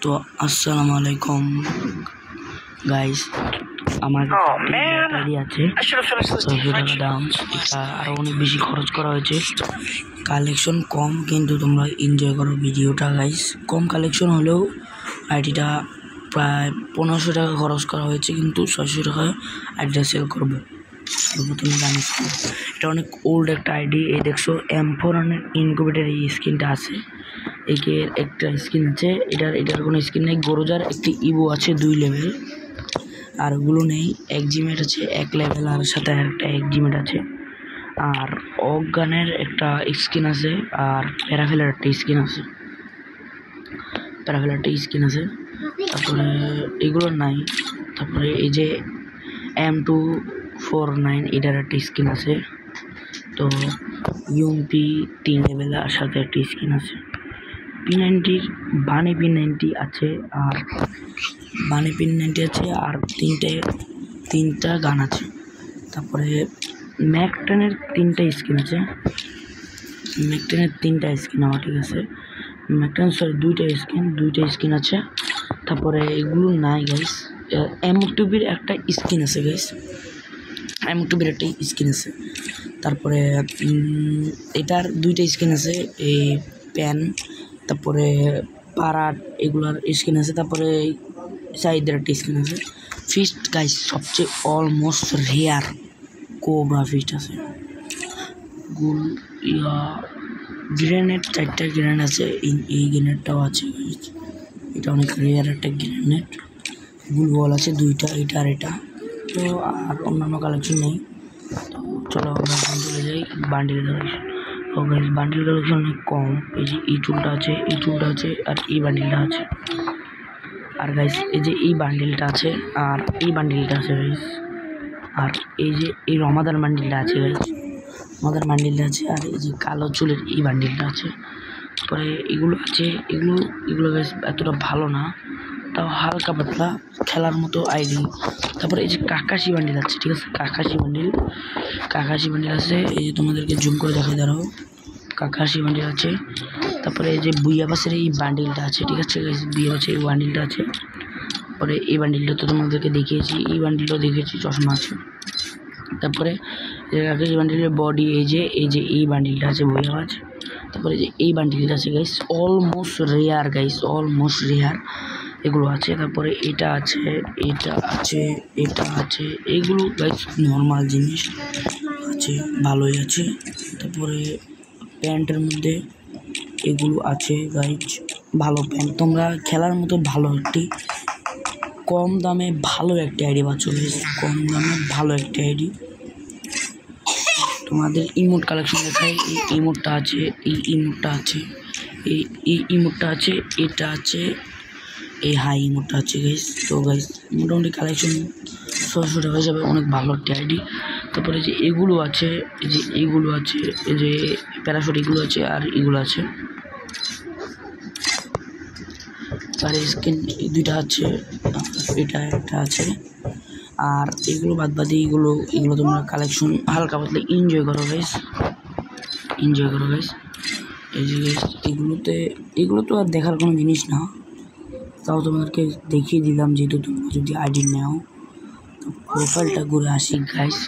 তো আসসালামু আলাইকুম গাইস, আমার ব্যাটারি আছে 600 টাকা দাম। এটা আরও অনেক বেশি খরচ করা হয়েছে, কালেকশন কম, কিন্তু তোমরা এনজয় করো ভিডিওটা গাইস। কম কালেকশন হলেও আইডিটা প্রায় 1500 টাকা খরচ করা হয়েছে, কিন্তু 600 টাকায় আইডিটা সেল করবো। তুমি জানিস এটা অনেক ওল্ড একটা আইডি। এই দেখছো M4 ইনকিউবেটর এই স্কিনটা আছে, একের একটা স্কিন আছে, এটার কোনো স্কিন নেই। গরোজার একটি ইভো আছে 2 লেভেল, আর ওগুলো নেই। এক জিমেট আছে 1 লেভেল, আর সাথে একটা এক জিমেট আছে। আর অজ্ঞানের একটা স্কিন আছে, আর প্যারাফেলের একটা স্কিন আছে, তারপরে এগুলো নাই। তারপরে এই যে M249 এটার একটা স্কিন আছে। তো UMP 3 লেভেল আর সাথে একটা স্কিন আছে। P90 বানি P90 আছে, আর বানি P90 আছে, আর তিনটা গান আছে। তারপরে ম্যাক-10-এর 3টা স্কিন আছে। ম্যাক-10-এর 3টা স্কিন আমার ঠিক আছে। ম্যাক-10 সরি 2টা স্কিন আছে। তারপরে এগুলো নাই গাইস। M2-র একটা স্কিন আছে গাইস, M2-র একটা স্কিন আছে। তারপরে এটার 2টা স্কিন আছে, এই প্যান, তারপরে পারাট, এগুলার স্কিন আছে। তারপরে সাইডের একটা স্কিন আছে। ফিস্ট গাইস সবচেয়ে অলমোস্ট রেয়ার কোবরা ফিস্ট আছে। গ্রেনেড 4টা গ্রেনেড আছে, এই গ্রেনেডটাও আছে। এটা অনেক রেয়ার একটা গ্রেনেড। গুলবল আছে 2টা, এটা আর এটা। তো আর অন্যান্য কালেকশন নেই। তো চলো আমরা বান্ডিলে যাই। বান্ডিলে কালেকশন, ও গাইস বান্ডিল কালেকশন অনেক কম। এই যে এই চুলটা আছে, আর এই বান্ডিলটা আছে। আর গাইস এই যে এই বান্ডিলটা আছে, আর এই বান্ডিলটা আছে গাইস। আর এই যে এই রমাদান বান্ডিলটা আছে গাইস, রমাদান বান্ডিলটা আছে। আর এই যে কালো চুলের এই বান্ডিলটা আছে। তারপরে এগুলো আছে, এগুলো গাইস এতটা ভালো না, তাও হালকা পাতলা খেলার মতো আইডি। তারপরে এই যে কাকাশি বান্ডিল আছে, ঠিক আছে, কাকাশি বান্ডিল আছে। এই যে তোমাদেরকে জুম করে দেখাই দাঁড়াও, কাকাশি বান্ডিল আছে। তারপরে এই যে বুইয়াবাসের এই বান্ডিলটা আছে, ঠিক আছে, বুইয়াবাসের এই বান্ডিলটা আছে। তারপরে এই বান্ডিলটা তো তোমাদেরকে দেখিয়েছি, এই বান্ডিলটাও দেখিয়েছি, চশমা আছে। তারপরে কাকাশি বান্ডিলের বডি এই যে এই বান্ডিলটা আছে, বুইয়াবাস। তারপরে যে এই বান্ডিলটা আছে গাইস, অলমোস্ট রেয়ার এগুলো আছে। তারপরে এটা আছে, এইগুলো গাইস নর্মাল জিনিস আছে, ভালোই আছে। তারপরে প্যান্টের মধ্যে এগুলো আছে গাইস, ভালো প্যান্ট। তোমরা খেলার মতো ভালো একটি কম দামে ভালো একটি আইডি পাচ্ছ গাইস, কম দামে ভালো একটি আইডি। তোমাদের ইমোট কালেকশন দেখায়। এই ইমোটটা আছে, এই ইমোটটা আছে, এটা আছে, এই হাই ইমোটটা আছে গাইস। তো গাইস মোটামুটি কালেকশন 600 টাকা হিসাবে অনেক ভালো একটা আইডি। তারপরে যে এগুলো আছে, এই যে প্যারাশুট এগুলো আছে, আর এগুলো আছে, আর স্কিন এই 2টা আছে, এটা একটা আছে। আর এগুলো বাদবাদি এগুলো তোমরা কালেকশন হালকা পাতলা এনজয় করো গাইস। এই যে গাইস এগুলো তো আর দেখার কোনো জিনিস না, তাও তোমাদেরকে দেখিয়ে দিলাম। যেহেতু তোমরা যদি আইডি নাও, তো প্রোফাইলটা ঘুরে আসি গাইস।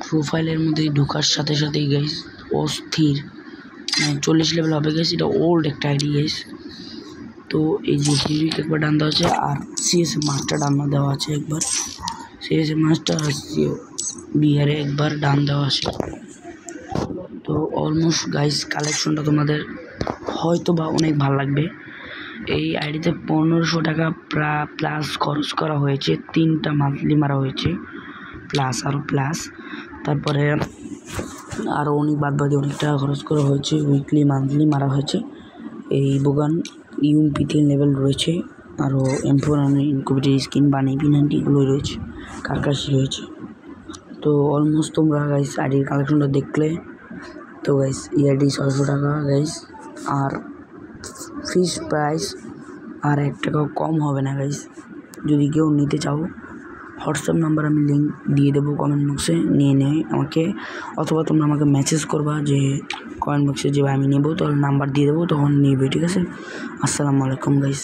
প্রোফাইলের মধ্যে ঢোকার সাথে সাথেই গাইস অস্থির 40 লেভেল হবে গাইস। এটা ওল্ড একটা আইডি গাইস। তো এই যে হিউইক একবার ডান দেওয়া আছে, আর সিএস মাস্টার ডান দেওয়া আছে একবার, সিএস মাস্টার আর বিহারে একবার ডান দেওয়া আছে। তো অলমোস্ট গাইস কালেকশনটা তোমাদের হয়তো বা অনেক ভালো লাগবে। এই আইডিতে 1500 টাকা প্লাস খরচ করা হয়েছে, 3টা মান্থলি মারা হয়েছে, প্লাস। তারপরে আরও অনেক বাদবাদি অনেক টাকা খরচ করা হয়েছে, উইকলি মান্থলি মারা হয়েছে। এই বোগান UMP 3 লেভেল রয়েছে, আরও M4 ইনকিউবেটর স্কিন বানি P90 এগুলোই রয়েছে, কাকাশি হয়েছে। তো অলমোস্ট তোমরা গাইস আইডির কালেকশনটা দেখলে। তো গাইস এই আইডি 600 টাকা গাইস, আর ফিক্স প্রাইস আর 1 টাকাও কম হবে না গাইস। যদি কেউ নিতে চাও, হোয়াটসঅ্যাপ নাম্বার আমি লিঙ্ক দিয়ে দেবো কমেন্ট বক্সে, নিয়ে নেয় আমাকে, অথবা তোমরা আমাকে মেসেজ করবা যে কমেন্ট বক্সে যে আমি নেবো, তাহলে নাম্বার দিয়ে দেবো, তখন নিবে, ঠিক আছে। আসসালামু আলাইকুম গাইস।